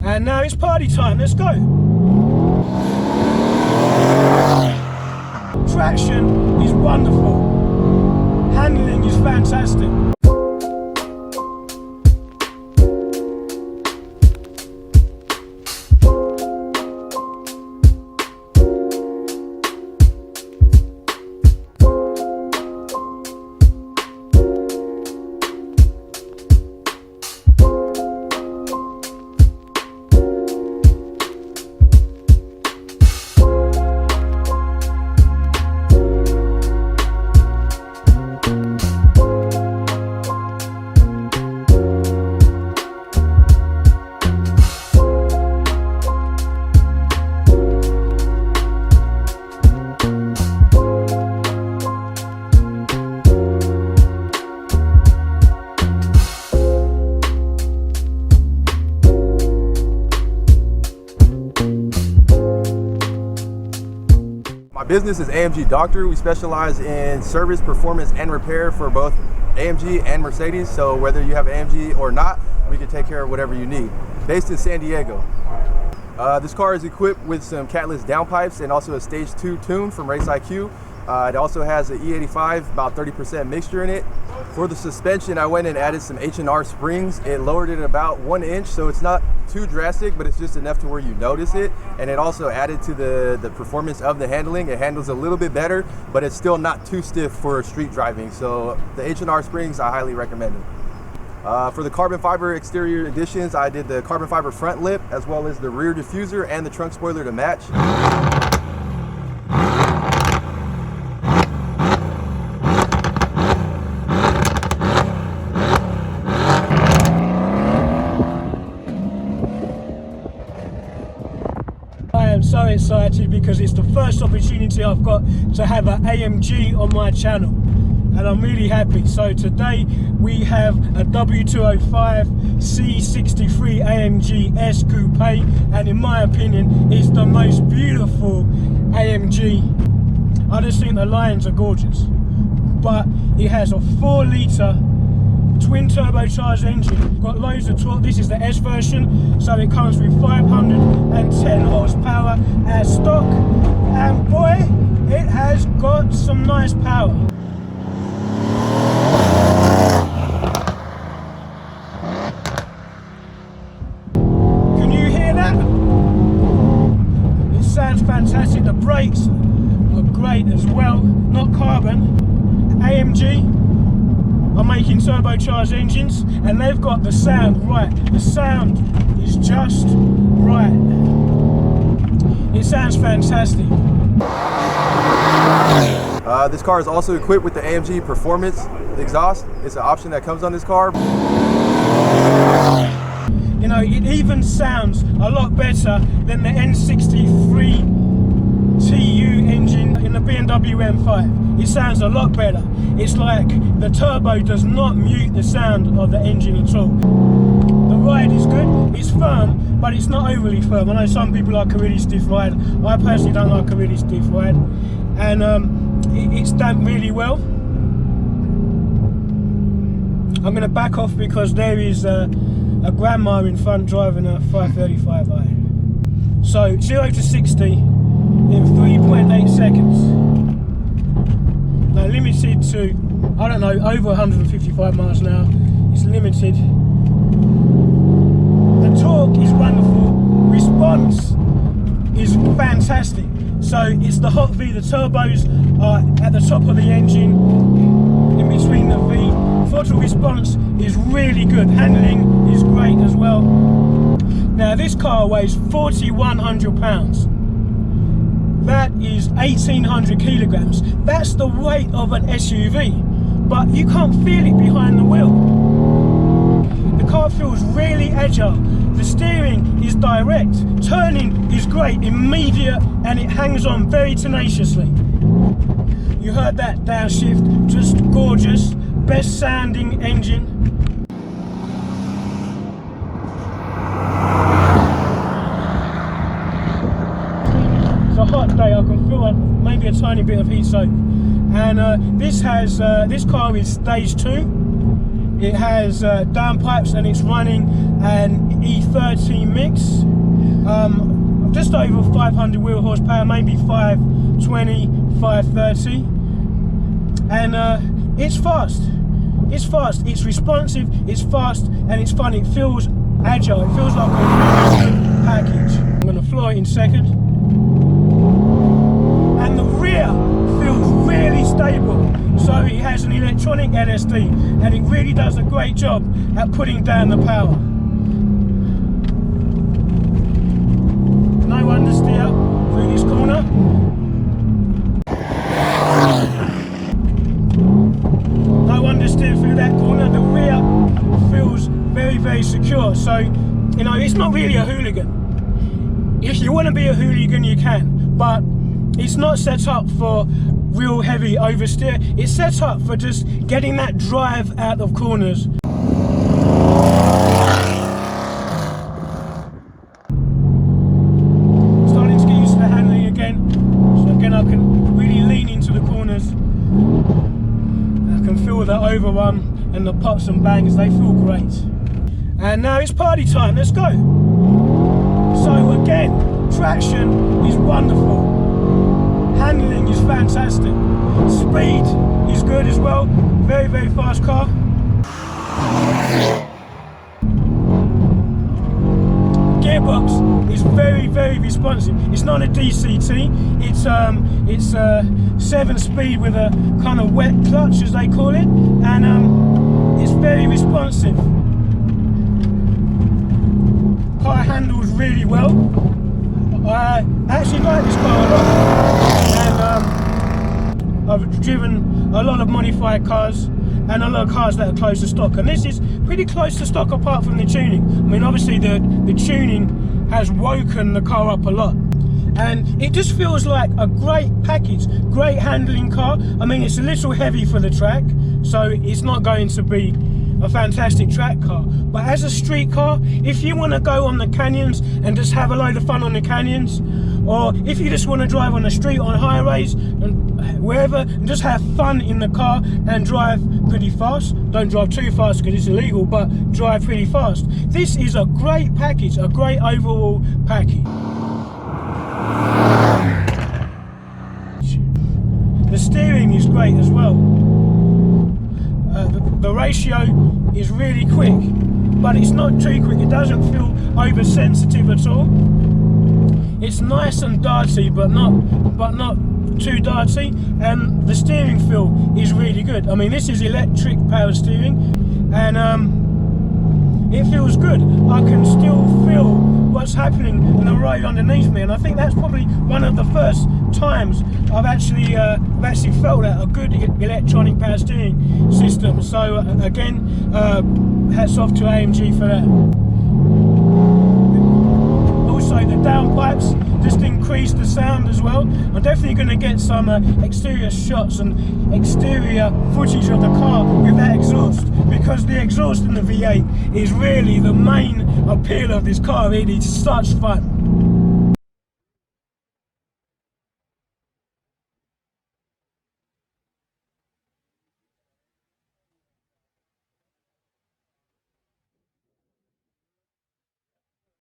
And now it's party time, let's go. Traction is wonderful. Handling is fantastic. Business is AMG Doctor. We specialize in service, performance, and repair for both AMG and Mercedes. So whether you have AMG or not, we can take care of whatever you need. Based in San Diego. This car is equipped with some catless downpipes and also a Stage 2 tune from RaceIQ. It also has an E85, about 30% mixture in it. For the suspension, I went and added some H&R springs. It lowered it about 1 inch, so it's not too drastic, but it's just enough to where you notice it. And it also added to the performance of the handling. It handles a little bit better, but it's still not too stiff for street driving. So the H&R springs, I highly recommend it. For the carbon fiber exterior additions, I did the carbon fiber front lip, as well as the rear diffuser and the trunk spoiler to match. I am so excited because it's the first opportunity I've got to have an AMG on my channel, and I'm really happy. So today we have a W205 C63 AMG Coupe, and in my opinion it's the most beautiful AMG. I just think the lines are gorgeous, but it has a 4-litre twin turbocharged engine, got loads of torque. This is the S version, so it comes with 510 horsepower as stock, and boy, it has got some nice power. Can you hear that? It sounds fantastic. The brakes are great as well, not carbon. AMG are making turbocharged engines, and they've got the sound right. The sound is just right. It sounds fantastic. This car is also equipped with the AMG Performance exhaust. It's an option that comes on this car. You know, it even sounds a lot better than the N63 TU engine in the BMW M4. It sounds a lot better. It's like the turbo does not mute the sound of the engine at all. The ride is good, it's firm, but it's not overly firm. I know some people like a really stiff ride. I personally don't like a really stiff ride. And it's damped really well. I'm going to back off because there is a grandma in front driving a 535i. So 0 to 60 in 3.8 seconds. Now limited to, I don't know, over 155 miles an hour. It's limited. The torque is wonderful. Response is fantastic. So it's the hot V. The turbos are at the top of the engine, in between the V. Throttle response is really good. Handling is great as well. Now this car weighs 4,100 pounds. That is 1,800 kilograms. That's the weight of an SUV, but you can't feel it behind the wheel. The car feels really agile. The steering is direct. Turning is great, immediate, and it hangs on very tenaciously. You heard that downshift, just gorgeous. Best sounding engine. A hot day, I can feel maybe a tiny bit of heat soak, and this car is Stage 2. It has downpipes, and it's running an E30 mix. just over 500 wheel horsepower, maybe 520, 530, and it's fast. It's fast, it's responsive, it's fast, and it's fun. It feels agile. It feels like a really good package. I'm going to floor it in second. And the rear feels really stable. So it has an electronic LSD, and it really does a great job at putting down the power. No understeer through this corner. No understeer through that corner. The rear feels very, very secure. So, you know, it's not really a hooligan. If you want to be a hooligan, you can, but it's not set up for real heavy oversteer. It's set up for just getting that drive out of corners. Starting to get used to the handling again. So again, I can really lean into the corners. I can feel the overrun and the pops and bangs. They feel great. And now it's party time. Let's go. So again, traction is wonderful. Handling is fantastic. Speed is good as well. Very, very fast car. Gearbox is very, very responsive. It's not a DCT. It's 7-speed with a kind of wet clutch, as they call it, and it's very responsive. Car handles really well. I actually like this car a lot, and I've driven a lot of modified cars and a lot of cars that are close to stock, and this is pretty close to stock apart from the tuning. I mean, obviously the tuning has woken the car up a lot, and it just feels like a great package, great handling car. I mean, it's a little heavy for the track, so it's not going to be a fantastic track car, but as a street car, if you want to go on the canyons and just have a load of fun on the canyons, or if you just want to drive on the street on highways and wherever and just have fun in the car and drive pretty fast, don't drive too fast because it's illegal, but drive pretty fast, this is a great package, a great overall package. The steering is great as well. The ratio is really quick, but it's not too quick. It doesn't feel oversensitive at all. It's nice and darty, but not too darty. And the steering feel is really good. I mean, this is electric power steering, and it feels good. I can still feel what's happening in the road underneath me, and I think that's probably one of the first times I've actually felt that, a good electronic power steering system. So again, hats off to AMG for that. Also, the downpipes just increase the sound as well. I'm definitely going to get some exterior shots and exterior footage of the car with that exhaust, because the exhaust in the V8 is really the main appeal of this car. It is such fun.